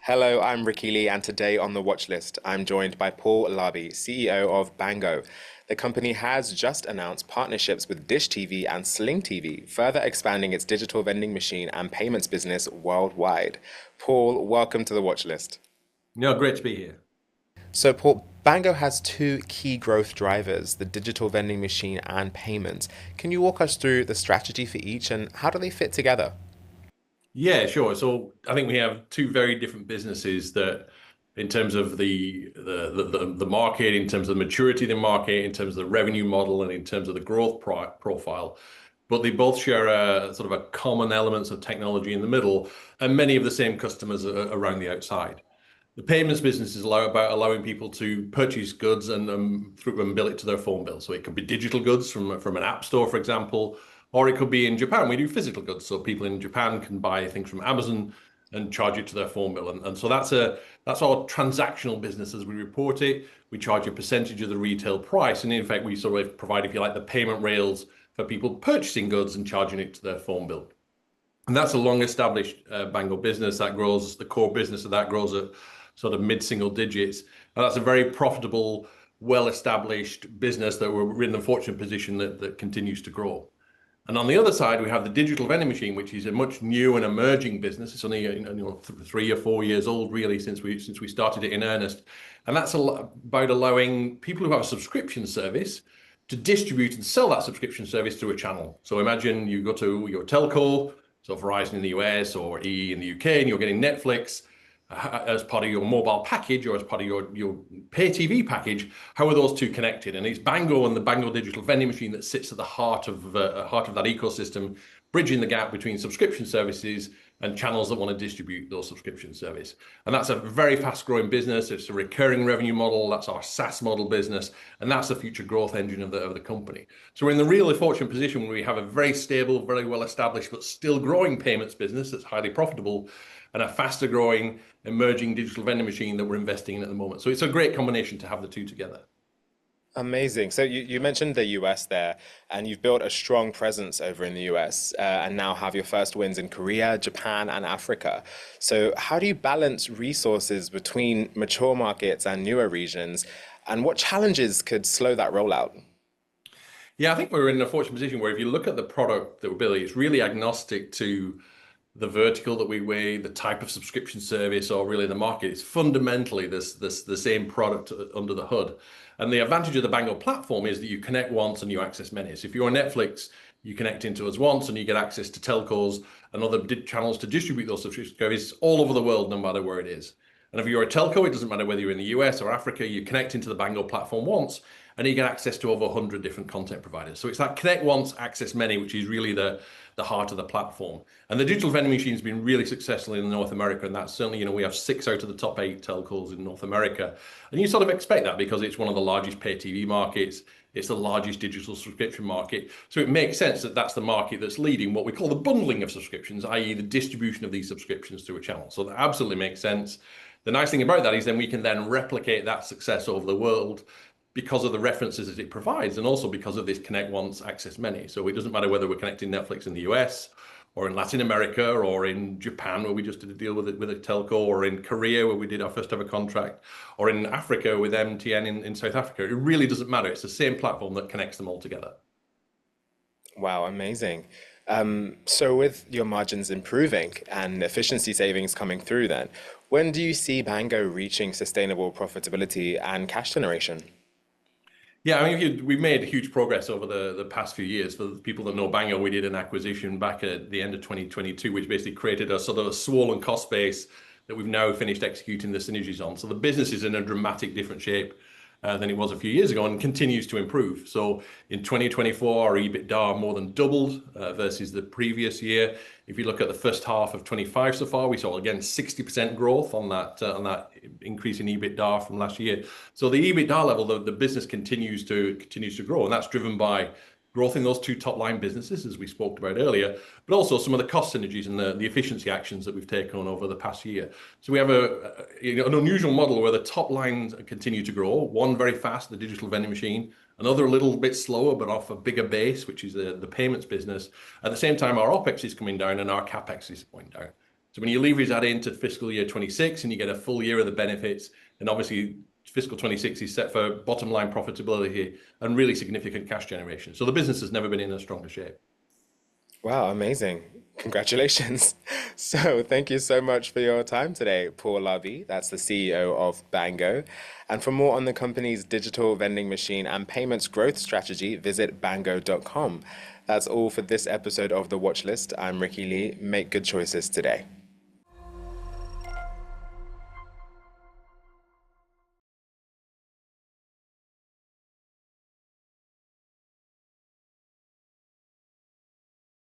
Hello, I'm Ricky Lee, and today on the watch list, I'm joined by Paul Larbey, CEO of Bango. The company has just announced partnerships with Dish TV and Sling TV, further expanding its digital vending machine and payments business worldwide. Paul, welcome to the watch list. No, great to be here. So, Paul, Bango has two key growth drivers, the digital vending machine and payments. Can you walk us through the strategy for each and how do they fit together? Yeah, sure. So I think we have two very different businesses that, in terms of the market, in terms of the maturity of the market, in terms of the revenue model, and in terms of the growth profile, but they both share a sort of a common elements of technology in the middle, and many of the same customers around the outside. The payments business is about allowing people to purchase goods and through and bill it to their phone bill. So it could be digital goods from an app store, for example, or it could be in Japan. We do physical goods, so people in Japan can buy things from Amazon and charge it to their phone bill. And so that's our transactional business as we report it. We charge a percentage of the retail price, and in fact, we sort of provide, if you like, the payment rails for people purchasing goods and charging it to their phone bill. And that's a long-established Bango business that grows. The core business of that grows at sort of mid-single digits. And that's a very profitable, well-established business that we're in the fortunate position that continues to grow. And on the other side, we have the digital vending machine, which is a much new and emerging business. It's only 3 or 4 years old, really, since we started it in earnest. And that's about allowing people who have a subscription service to distribute and sell that subscription service through a channel. So imagine you go to your telco, so Verizon in the US or EE in the UK, and you're getting Netflix as part of your mobile package or as part of your pay TV package. How are those two connected? And it's Bango and the Bango Digital Vending Machine that sits at the heart of that ecosystem, bridging the gap between subscription services and channels that want to distribute those subscription service. And that's a very fast growing business. It's a recurring revenue model. That's our SaaS model business. And that's the future growth engine of the company. So we're in the really fortunate position where we have a very stable, very well established, but still growing payments business that's highly profitable, and a faster growing emerging digital vending machine that we're investing in at the moment. So it's a great combination to have the two together. Amazing. So you mentioned the US there, and you've built a strong presence over in the US, and now have your first wins in Korea, Japan, and Africa. So how do you balance resources between mature markets and newer regions, and what challenges could slow that rollout? Yeah, I think we're in a fortunate position where if you look at the product that we're building, it's really agnostic to the vertical that we weigh, the type of subscription service, or really the market. It's fundamentally the same product under the hood. And the advantage of the Bango platform is that you connect once and you access many. So if you're on Netflix, you connect into us once and you get access to telcos and other channels to distribute those subscription services all over the world, no matter where it is. And if you're a telco, it doesn't matter whether you're in the US or Africa, you connect into the Bango platform once and you get access to over 100 different content providers. So it's that connect once, access many, which is really the heart of the platform. And the digital vending machine has been really successful in North America. And that's certainly, we have 6 out of the top 8 telcos in North America. And you sort of expect that because it's one of the largest pay TV markets. It's the largest digital subscription market. So it makes sense that that's the market that's leading what we call the bundling of subscriptions, i.e. the distribution of these subscriptions through a channel. So that absolutely makes sense. The nice thing about that is then we can then replicate that success over the world because of the references that it provides, and also because of this connect once, access many. So it doesn't matter whether we're connecting Netflix in the US or in Latin America or in Japan, where we just did a deal with a telco, or in Korea, where we did our first ever contract, or in Africa with MTN in South Africa. It really doesn't matter. It's the same platform that connects them all together. Wow, amazing. So with your margins improving and efficiency savings coming through then, when do you see Bango reaching sustainable profitability and cash generation? Yeah, I mean, we've made huge progress over the past few years. For the people that know Bango, we did an acquisition back at the end of 2022, which basically created a sort of a swollen cost base that we've now finished executing the synergies on. So the business is in a dramatic different shape than it was a few years ago, and continues to improve. So in 2024, our EBITDA more than doubled versus the previous year. If you look at the first half of 25 so far, we saw again 60% growth on that increase in EBITDA from last year. So the EBITDA level, the business continues to grow, and that's driven by growth in those two top line businesses, as we spoke about earlier, but also some of the cost synergies and the efficiency actions that we've taken on over the past year. So we have an unusual model where the top lines continue to grow, one very fast, the digital vending machine, another a little bit slower, but off a bigger base, which is the payments business. At the same time, our OpEx is coming down and our CapEx is going down. So when you leverage that into fiscal year 26 and you get a full year of the benefits, then obviously fiscal 26 is set for bottom line profitability and really significant cash generation. So the business has never been in a stronger shape. Wow, amazing. Congratulations. So, thank you so much for your time today, Paul Larbey. That's the CEO of Bango. And for more on the company's digital vending machine and payments growth strategy, visit bango.com. That's all for this episode of The Watch List. I'm Ricky Lee. Make good choices today.